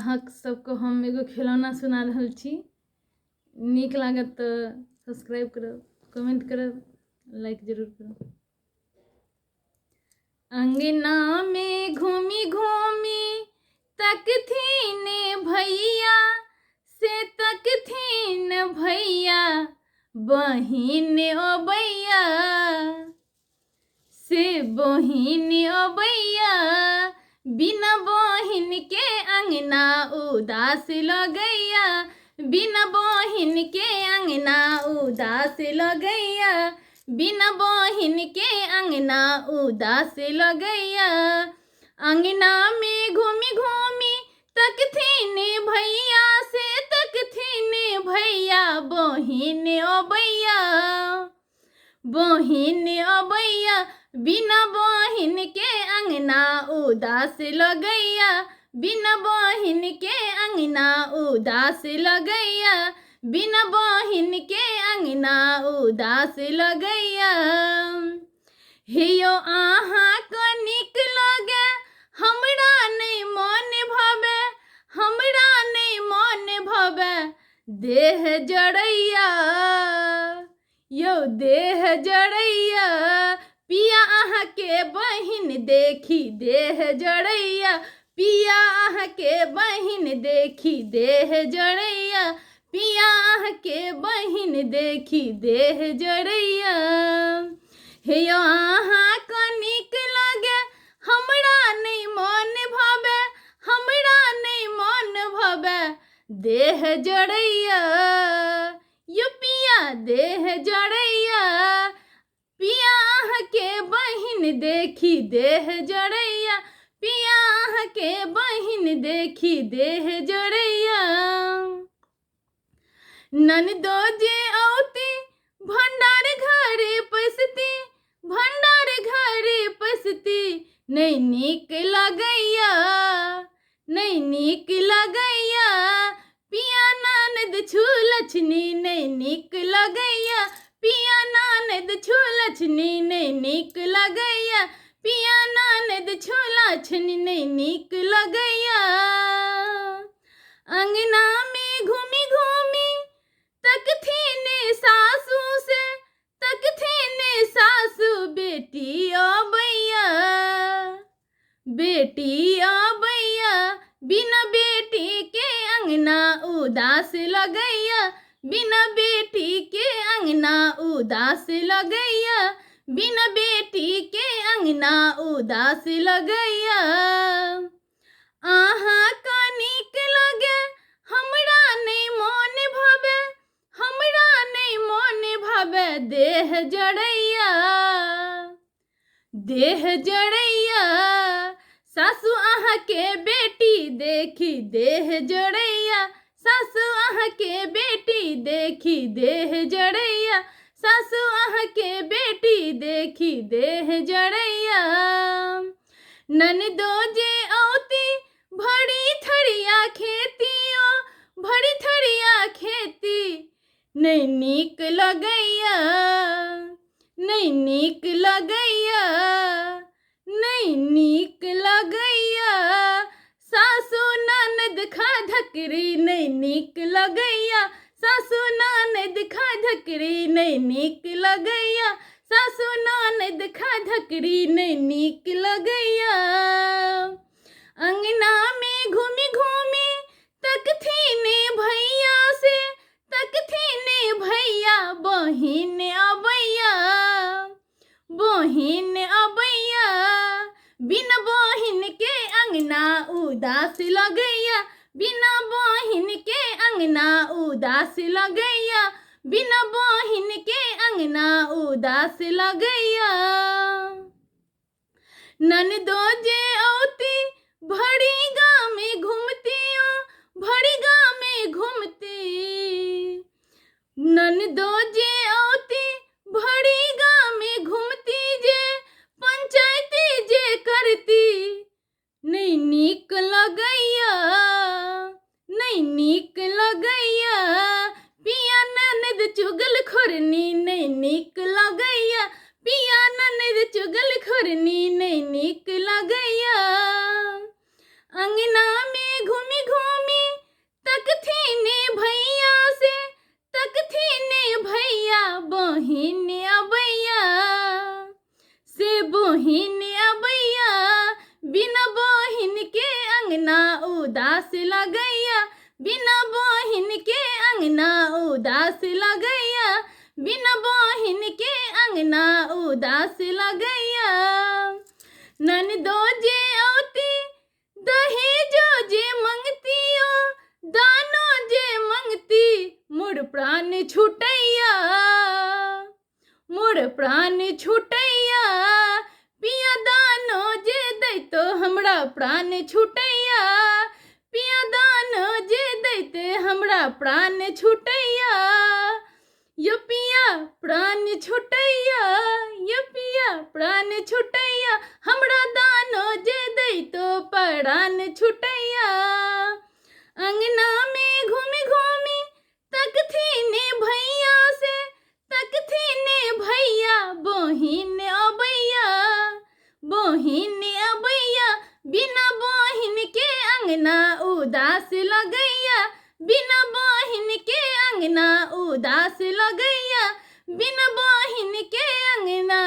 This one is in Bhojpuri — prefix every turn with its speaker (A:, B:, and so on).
A: अहाँ सबको हम एगो खिलौना सुना रहल छी। नीक लागत तो सब्सक्राइब करब, कमेंट करब, लाइक जरूर करब। अंगना में घूमी घूमी तकथीन भैया से तकथीन भैया बहिन अबैया से बहिन अबैया बिना बहिन के अंगना उदास लगैया बिना बहिन के अंगना उदास लगैया बिना बहिन के अंगना उदास लगैया। अंगना में घूमी घूमी तकथीन भैया से तकथीन भैया बहिन अबैया बहिन अबैया बिना बहिन के अंगना उदास लगैया बिना बहिन के अंगना उदास लगैया बिना बहिन के अंगना उदास लगैया। हियो आहाँ को नीक लगे हमरा नहीं मन भवे हमरा नहीं मन भवे देह जड़ैया यो देह जड़ैया पिया आहाँ के बहिन देखी देह जड़ैया पिया आहाँ के बहिन देखी देह जड़ैया पिया आहाँ के बहिन देखी देह जड़ैया। हे आहाँ को नीक लगे हमरा नहीं मन भवे हमरा नहीं मन भवे देह जड़ैया यो पिया देह जड़ैया पिया आहाँ के बहिन देखी देह जड़ैया पिया आहाँ के बहिन देखी देह जड़ैया। ननदो जे औती भंडार घरे पसती भंडार घरे पसती नहीं नीक लगैया नहीं नीक लगैया पिया ननद छुलछनी नहीं नीक लगैया पिया ननद छुलछनी नहीं नीक लगैया पिया ननद छुलछनी नहीं नीक लगैया। अंगना में घूमी घूमी तकथीन सासू से तकथीन सासू बेटी अबैया बेटी अबैया बिना बेटी के अंगना उदास लगैया बिना बेटी के अंगना उदास लगैया बिना बेटी के अंगना उदास लगैया। आहाँ का नीक लगे हमरा नहीं मन भवे हमरा नहीं मन भवे देह जड़ैया देह जड़ैया सासू आहाँ के बेटी देखी देह जड़ैया सासू आहाँ के बेटी देखी देह जड़ैया सासू आहाँ के बेटी देखी देह जड़ैया। ननदो जे औती भरी थरिया खेतियो भरी थरिया खेती नहीं नीक लगैया नहीं नीक लगैया नहीं नीक लगैया सासू ननद खा धकरी नहीं नीक लगैया सासू ननद खा धकरी नहीं नीक लगैया सासू ननद खा धकरी नहीं नीक लगैया। अंगना में घूमी घूमी तकथीन भैया से तकथीन भैया बहिन अबैया बहिन अबैया बिना बहिन के अंगना उदास लगैया बिना बहिन के अंगना उदास लगैया बिना बहिन के अंगना उदास लगैया। ननदो जे औती भरी गाँव में घूमती भरी गाँव में घूमती ननदो जे औती भरी गाँव में घूमती जे पंचायती जे करती नहीं नीक लगैया नहीं नीक लगैया पिया ननद चुगल खोरनी नहीं नीक लगैया पिया ननद चुगल खोरनी नहीं नीक लगैया। अंगना में घूमी घूमी बिना बहिन के अंगना उदास लगैया। ननदो जे औती दहेजो जे मंगतियो, दानो जे मंगती मोर प्राण छुटैया, मोर प्राण छुटैया। पिया दानो जे दैतो हमरा प्राण छुटैया, पिया दानो जे दैते हमरा प्राण छुटैया। यो पिया प्राण छुटैया, यो पिया प्राण छुटैया, हमरा दानो जे दैतो प्राण छुटैया। अंगना में घूमी घूमी तकथी ने भैया से, तकथी ने भैया बहिन अबैया, बहिन अबैया। बिना बहिन के अंगना उदास लगैया, बिना बहिन के अंगना उदास लगैया, बिना बहिन के अंगना।